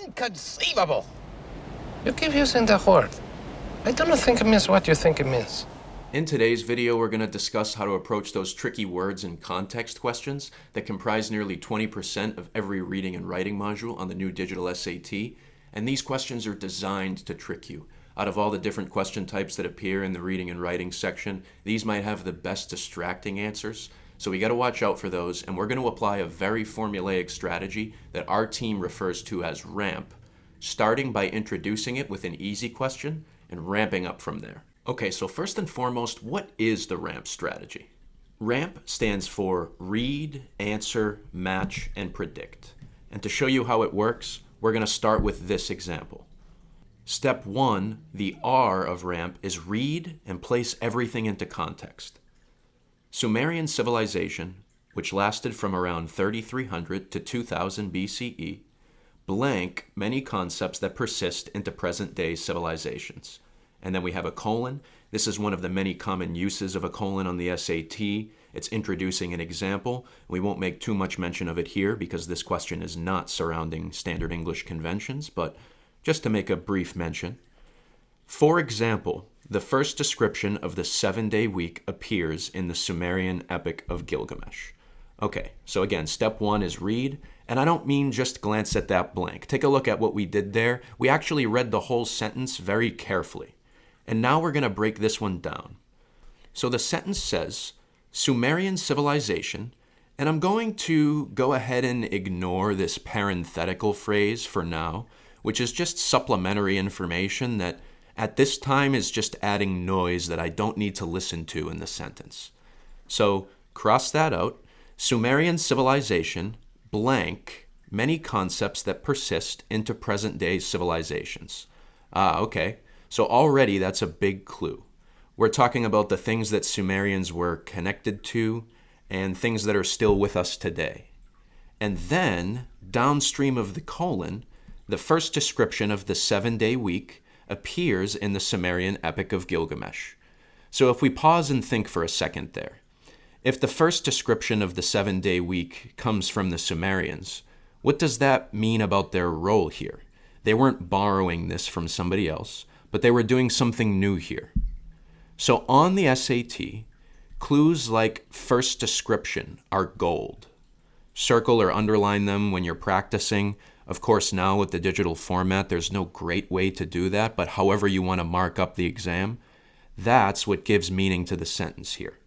Inconceivable! You keep using the word. I don't think it means what you think it means. In today's video, we're going to discuss how to approach those tricky words and context questions that comprise nearly 20% of every reading and writing module on the new digital SAT. And these questions are designed to trick you. Out of all the different question types that appear in the reading and writing section, these might have the best distracting answers. So we got to watch out for those, and we're going to apply a very formulaic strategy that our team refers to as RAMP, starting by introducing it with an easy question and ramping up from there. Okay, so first and foremost, what is the RAMP strategy? RAMP stands for Read, Answer, Match, and Predict. And to show you how it works, we're going to start with this example. Step 1, the R of RAMP, is read and place everything into context. Sumerian civilization, which lasted from around 3300 to 2000 BCE, blank many concepts that persist into present-day civilizations. And then we have a colon. This is one of the many common uses of a colon on the SAT. It's introducing an example. We won't make too much mention of it here because this question is not surrounding standard English conventions, but just to make a brief mention. For example, the first description of the 7-day week appears in the Sumerian Epic of Gilgamesh. Okay, so again, step 1 is read, and I don't mean just glance at that blank. Take a look at what we did there. We actually read the whole sentence very carefully. And now we're going to break this one down. So the sentence says, Sumerian civilization, and I'm going to go ahead and ignore this parenthetical phrase for now, which is just supplementary information that at this time is just adding noise that I don't need to listen to in the sentence. So cross that out. Sumerian civilization, blank, many concepts that persist into present-day civilizations. Okay. So already that's a big clue. We're talking about the things that Sumerians were connected to and things that are still with us today. And then, downstream of the colon, the first description of the 7-day week appears in the Sumerian Epic of Gilgamesh. So if we pause and think for a second there, if the first description of the 7-day week comes from the Sumerians, what does that mean about their role here? They weren't borrowing this from somebody else, but they were doing something new here. So on the SAT, clues like first description are gold. Circle or underline them when you're practicing. Of course, now with the digital format, there's no great way to do that, but however you want to mark up the exam, that's what gives meaning to the sentence here.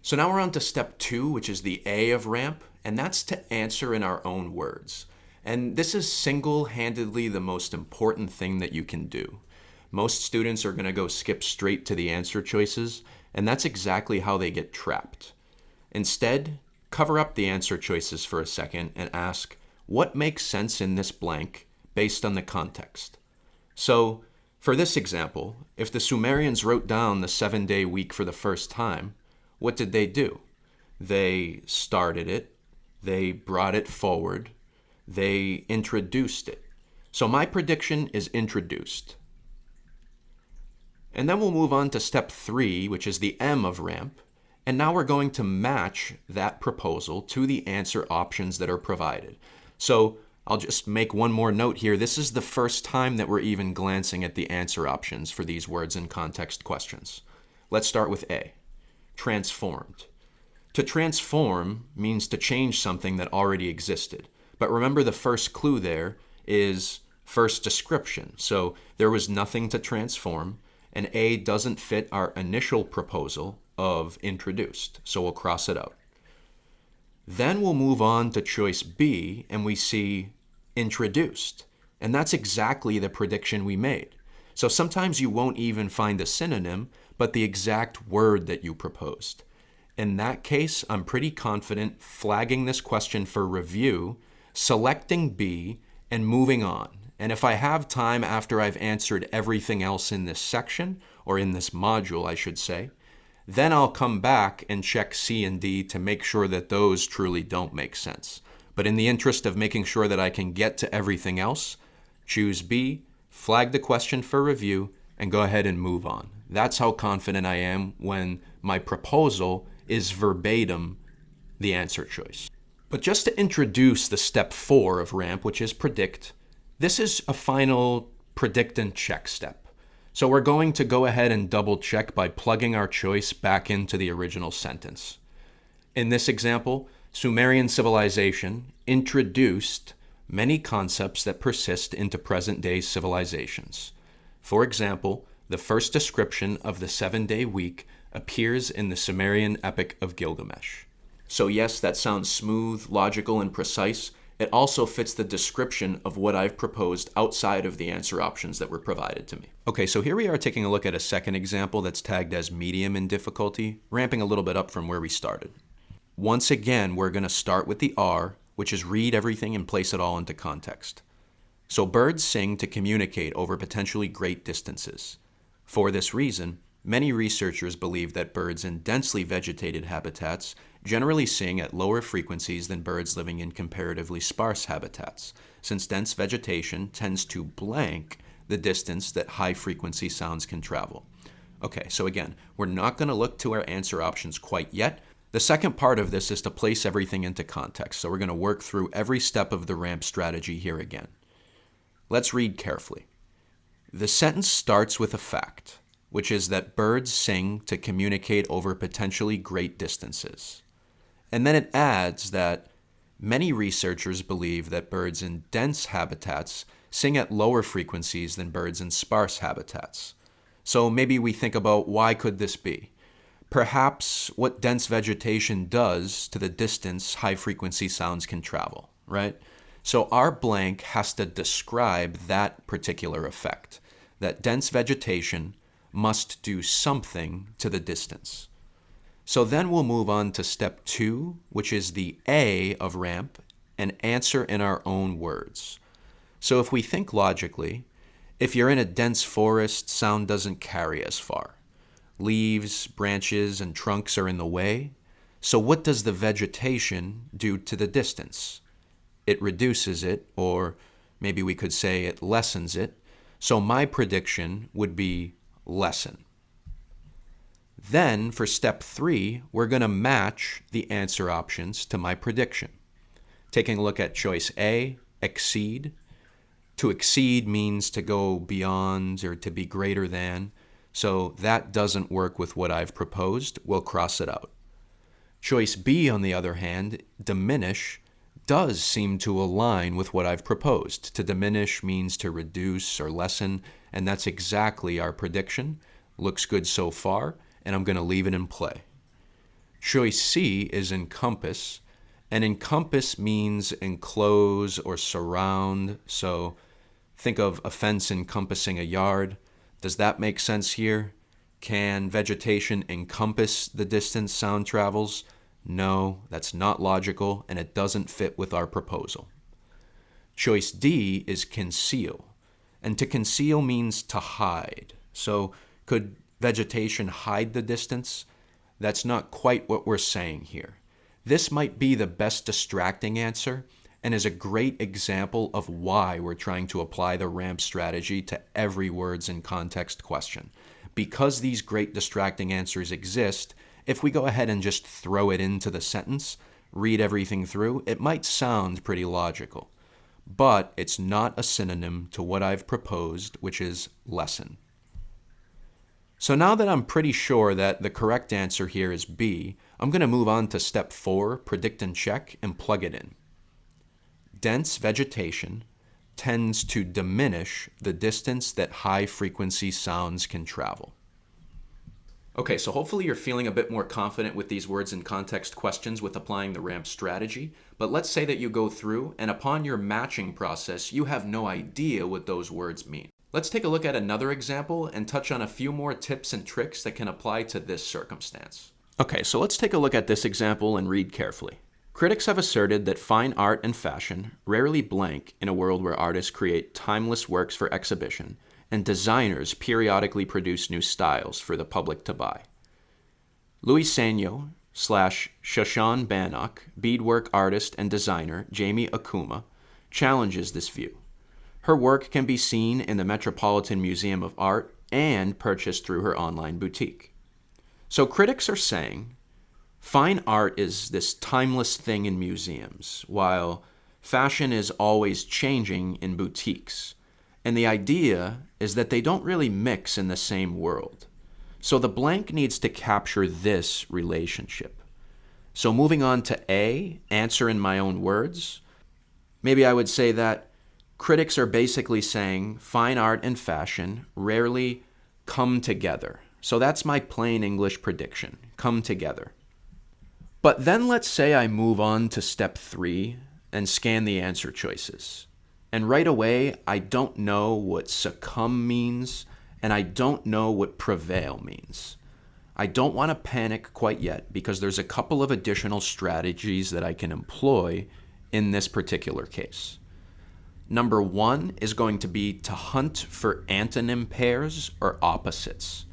So now we're on to step 2, which is the A of RAMP, and that's to answer in our own words. And this is single-handedly the most important thing that you can do. Most students are going to go skip straight to the answer choices, and that's exactly how they get trapped. Instead, cover up the answer choices for a second and ask, what makes sense in this blank based on the context? So, for this example, if the Sumerians wrote down the 7-day week for the first time, what did they do? They started it, they brought it forward, they introduced it. So my prediction is introduced. And then we'll move on to step 3, which is the M of RAMP. And now we're going to match that proposal to the answer options that are provided. So I'll just make one more note here. This is the first time that we're even glancing at the answer options for these words and context questions. Let's start with A, transformed. To transform means to change something that already existed. But remember the first clue there is first description. So there was nothing to transform, and A doesn't fit our initial proposal of introduced. So we'll cross it out. Then we'll move on to choice B, and we see introduced. And that's exactly the prediction we made. So sometimes you won't even find a synonym, but the exact word that you proposed. In that case, I'm pretty confident flagging this question for review, selecting B, and moving on. And if I have time after I've answered everything else in this section, or in this module, I should say, then I'll come back and check C and D to make sure that those truly don't make sense. But in the interest of making sure that I can get to everything else, choose B, flag the question for review, and go ahead and move on. That's how confident I am when my proposal is verbatim the answer choice. But just to introduce the step 4 of RAMP, which is predict, This is a final predict and check step. So we're going to go ahead and double check by plugging our choice back into the original sentence. In this example, Sumerian civilization introduced many concepts that persist into present-day civilizations. For example, the first description of the 7-day week appears in the Sumerian Epic of Gilgamesh. So yes, that sounds smooth, logical, and precise. It also fits the description of what I've proposed outside of the answer options that were provided to me. Okay, so here we are taking a look at a second example that's tagged as medium in difficulty, ramping a little bit up from where we started. Once again, we're going to start with the R, which is read everything and place it all into context. So birds sing to communicate over potentially great distances. For this reason, many researchers believe that birds in densely vegetated habitats generally sing at lower frequencies than birds living in comparatively sparse habitats, since dense vegetation tends to blank the distance that high-frequency sounds can travel. Okay, so again, we're not going to look to our answer options quite yet. The second part of this is to place everything into context, so we're going to work through every step of the ramp strategy here again. Let's read carefully. The sentence starts with a fact, which is that birds sing to communicate over potentially great distances. And then it adds that many researchers believe that birds in dense habitats sing at lower frequencies than birds in sparse habitats. So maybe we think about why could this be? Perhaps what dense vegetation does to the distance high-frequency sounds can travel, right? So our blank has to describe that particular effect, that dense vegetation must do something to the distance. So then we'll move on to step 2, which is the A of ramp, and answer in our own words. So if we think logically, if you're in a dense forest, sound doesn't carry as far. Leaves, branches, and trunks are in the way. So what does the vegetation do to the distance? It reduces it, or maybe we could say it lessens it. So my prediction would be lessen. Then, for step 3, we're going to match the answer options to my prediction. Taking a look at choice A, exceed. To exceed means to go beyond or to be greater than, so that doesn't work with what I've proposed. We'll cross it out. Choice B, on the other hand, diminish, does seem to align with what I've proposed. To diminish means to reduce or lessen, and that's exactly our prediction. Looks good so far, and I'm going to leave it in play. Choice C is encompass, and encompass means enclose or surround, so think of a fence encompassing a yard. Does that make sense here? Can vegetation encompass the distance sound travels? No, that's not logical, and it doesn't fit with our proposal. Choice D is conceal, and to conceal means to hide. So could vegetation hide the distance? That's not quite what we're saying here. This might be the best distracting answer and is a great example of why we're trying to apply the ramp strategy to every words in context question. Because these great distracting answers exist, if we go ahead and just throw it into the sentence, read everything through, it might sound pretty logical. But it's not a synonym to what I've proposed, which is lessen. So now that I'm pretty sure that the correct answer here is B, I'm going to move on to step 4, predict and check, and plug it in. Dense vegetation tends to diminish the distance that high-frequency sounds can travel. Okay, so hopefully you're feeling a bit more confident with these words in context questions with applying the ramp strategy, but let's say that you go through and upon your matching process, you have no idea what those words mean. Let's take a look at another example and touch on a few more tips and tricks that can apply to this circumstance. Okay, so let's take a look at this example and read carefully. Critics have asserted that fine art and fashion rarely blank in a world where artists create timeless works for exhibition and designers periodically produce new styles for the public to buy. Louis Sanyo / Shoshan Bannock, beadwork artist and designer Jamie Okuma, challenges this view. Her work can be seen in the Metropolitan Museum of Art and purchased through her online boutique. So critics are saying, fine art is this timeless thing in museums, while fashion is always changing in boutiques. And the idea is that they don't really mix in the same world. So the blank needs to capture this relationship. So moving on to A, answer in my own words, maybe I would say that critics are basically saying fine art and fashion rarely come together. So that's my plain English prediction, come together. But then let's say I move on to step 3 and scan the answer choices. And right away, I don't know what succumb means, and I don't know what prevail means. I don't want to panic quite yet because there's a couple of additional strategies that I can employ in this particular case. Number 1 is going to be to hunt for antonym pairs or opposites.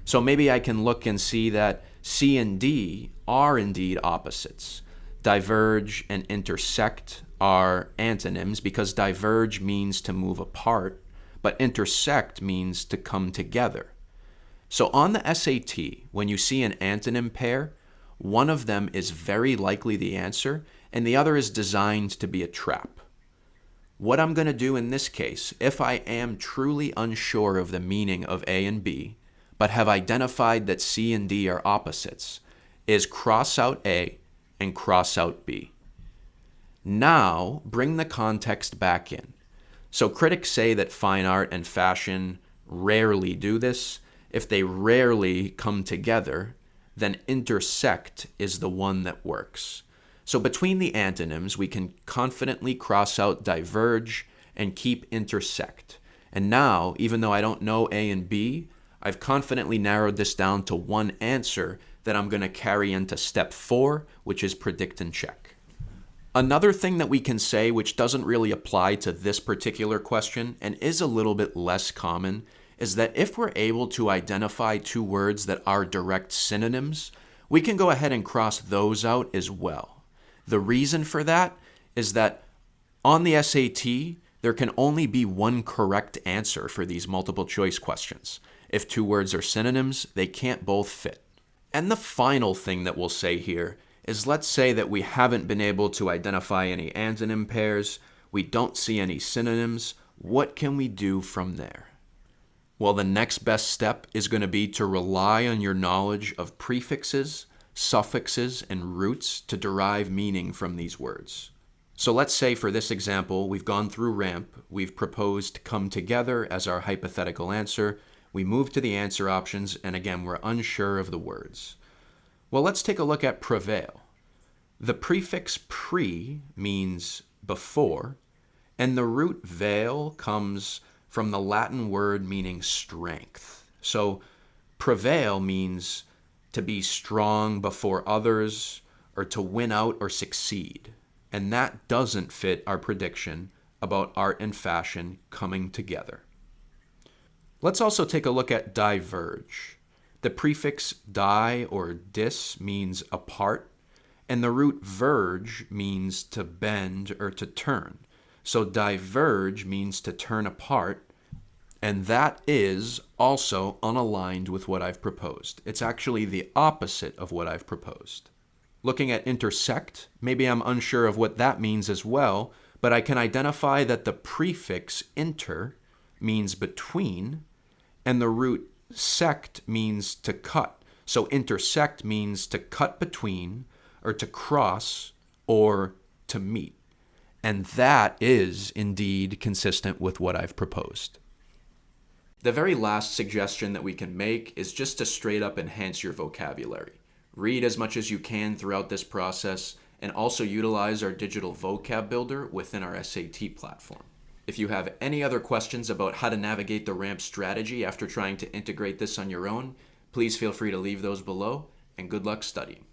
So maybe I can look and see that C and D are indeed opposites. Diverge and intersect are antonyms because diverge means to move apart, but intersect means to come together. So on the SAT, when you see an antonym pair, one of them is very likely the answer, and the other is designed to be a trap. What I'm going to do in this case, if I am truly unsure of the meaning of A and B, but have identified that C and D are opposites, is cross out A and cross out B. Now, bring the context back in. So critics say that fine art and fashion rarely do this. If they rarely come together, then intersect is the one that works. So between the antonyms, we can confidently cross out diverge and keep intersect. And now, even though I don't know A and B, I've confidently narrowed this down to one answer that I'm going to carry into step 4, which is predict and check. Another thing that we can say, which doesn't really apply to this particular question and is a little bit less common, is that if we're able to identify 2 words that are direct synonyms, we can go ahead and cross those out as well. The reason for that is that on the SAT, there can only be one correct answer for these multiple choice questions. If 2 words are synonyms, they can't both fit. And the final thing that we'll say here is, let's say that we haven't been able to identify any antonym pairs, we don't see any synonyms. What can we do from there? Well, the next best step is going to be to rely on your knowledge of prefixes, suffixes, and roots to derive meaning from these words. So let's say for this example, we've gone through RAMP, we've proposed come together as our hypothetical answer, we move to the answer options, and again, we're unsure of the words. Well, let's take a look at prevail. The prefix pre means before, and the root veil comes from the Latin word meaning strength. So prevail means to be strong before others or to win out or succeed. And that doesn't fit our prediction about art and fashion coming together. Let's also take a look at diverge. The prefix di or dis means apart, and the root verge means to bend or to turn. So diverge means to turn apart, and that is also unaligned with what I've proposed. It's actually the opposite of what I've proposed. Looking at intersect, maybe I'm unsure of what that means as well, but I can identify that the prefix inter means between, and the root sect means to cut. So intersect means to cut between, or to cross, or to meet. And that is indeed consistent with what I've proposed. The very last suggestion that we can make is just to straight up enhance your vocabulary. Read as much as you can throughout this process, and also utilize our digital vocab builder within our SAT platform. If you have any other questions about how to navigate the RAMP strategy after trying to integrate this on your own, please feel free to leave those below, and good luck studying.